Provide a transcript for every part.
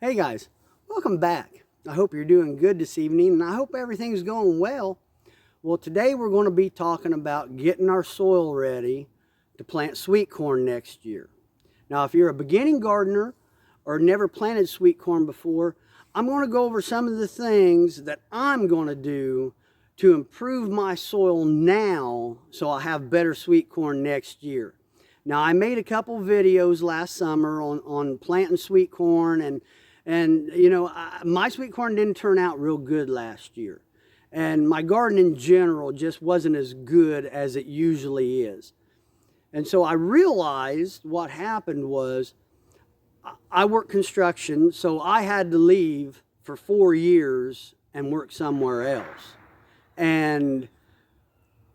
Hey guys, welcome back. I hope you're doing good this evening and I hope everything's going well. Well, today we're going to be talking about getting our soil ready to plant sweet corn next year. Now, if you're a beginning gardener or never planted sweet corn before, I'm going to go over some of the things that I'm going to do to improve my soil now so I'll have better sweet corn next year. Now, I made a couple videos last summer on planting sweet corn and you know, my sweet corn didn't turn out real good last year. And my garden in general just wasn't as good as it usually is. And so I realized what happened was I work construction, so I had to leave for 4 years and work somewhere else. And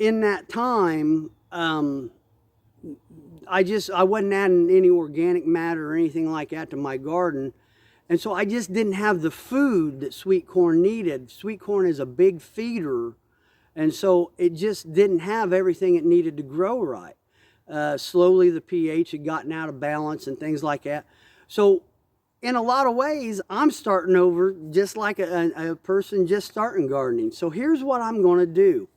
in that time, I wasn't adding any organic matter or anything like that to my garden. And so I just didn't have the food that sweet corn needed. Sweet corn is a big feeder, and so it just didn't have everything it needed to grow right. Slowly the pH had gotten out of balance and things like that. So in a lot of ways, I'm starting over just like a person just starting gardening. So here's what I'm going to do.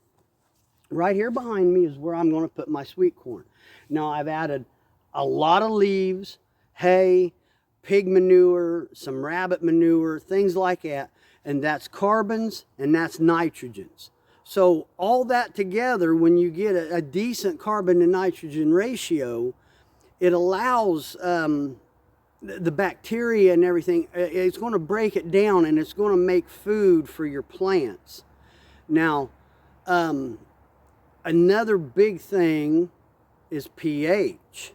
Right here behind me is where I'm going to put my sweet corn. Now I've added a lot of leaves, hay, pig manure, some rabbit manure, things like that. And that's carbons and that's nitrogens. So all that together, when you get a decent carbon to nitrogen ratio, it allows the bacteria and everything, it's going to break it down and it's going to make food for your plants. Now, another big thing is pH.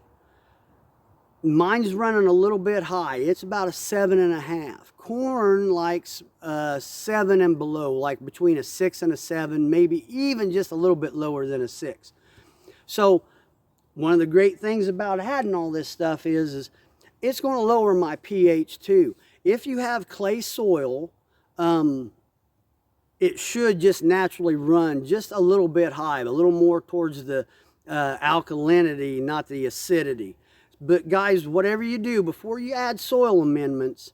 Mine's running a little bit high. It's about a 7.5. Corn likes 7 and below, like between a 6 and a 7, maybe even just a little bit lower than a 6. So one of the great things about adding all this stuff is it's going to lower my pH too. If you have clay soil, it should just naturally run just a little bit high, a little more towards the alkalinity, not the acidity. But guys, whatever you do, before you add soil amendments,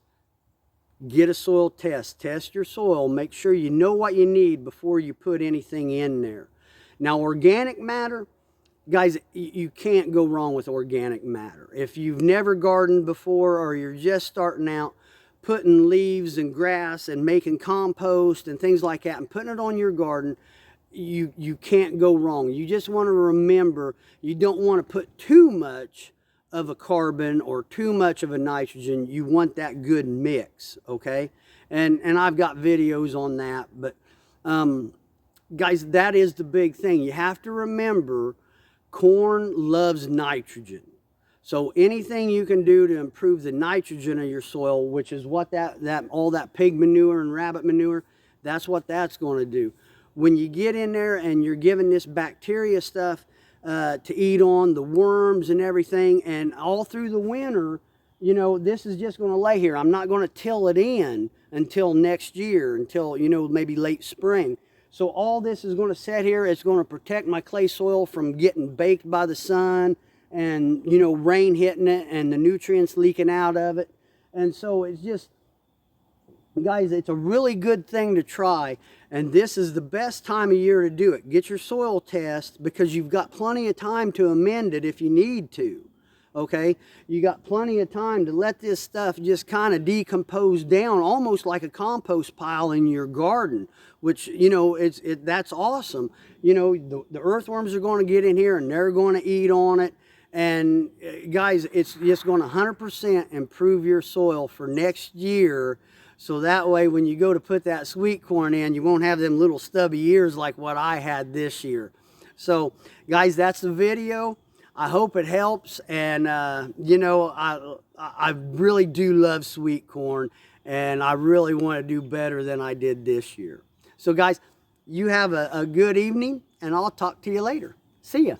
get a soil test. Test your soil. Make sure you know what you need before you put anything in there. Now, organic matter, guys, you can't go wrong with organic matter. If you've never gardened before or you're just starting out, putting leaves and grass and making compost and things like that and putting it on your garden, you can't go wrong. You just want to remember, you don't want to put too much of a carbon or too much of a nitrogen. You want that good mix, okay? And I've got videos on that, but guys, that is the big thing. You have to remember corn loves nitrogen. So anything you can do to improve the nitrogen of your soil, which is what all that pig manure and rabbit manure, that's what that's going to do. When you get in there and you're giving this bacteria stuff to eat on, the worms and everything, and all through the winter, you know, this is just going to lay here. I'm not going to till it in until next year, until, you know, maybe late spring. So all this is going to sit here. It's going to protect my clay soil from getting baked by the sun and, you know, rain hitting it and the nutrients leaking out of it. And so it's just, guys, it's a really good thing to try, and this is the best time of year to do it. Get your soil test because you've got plenty of time to amend it if you need to, okay? You got plenty of time to let this stuff just kind of decompose down, almost like a compost pile in your garden, which, you know, that's awesome. You know, the earthworms are going to get in here and they're going to eat on it. And guys, it's just going to 100% improve your soil for next year. So that way, when you go to put that sweet corn in, you won't have them little stubby ears like what I had this year. So, guys, that's the video. I hope it helps. And, you know, I really do love sweet corn. And I really want to do better than I did this year. So, guys, you have a good evening. And I'll talk to you later. See ya.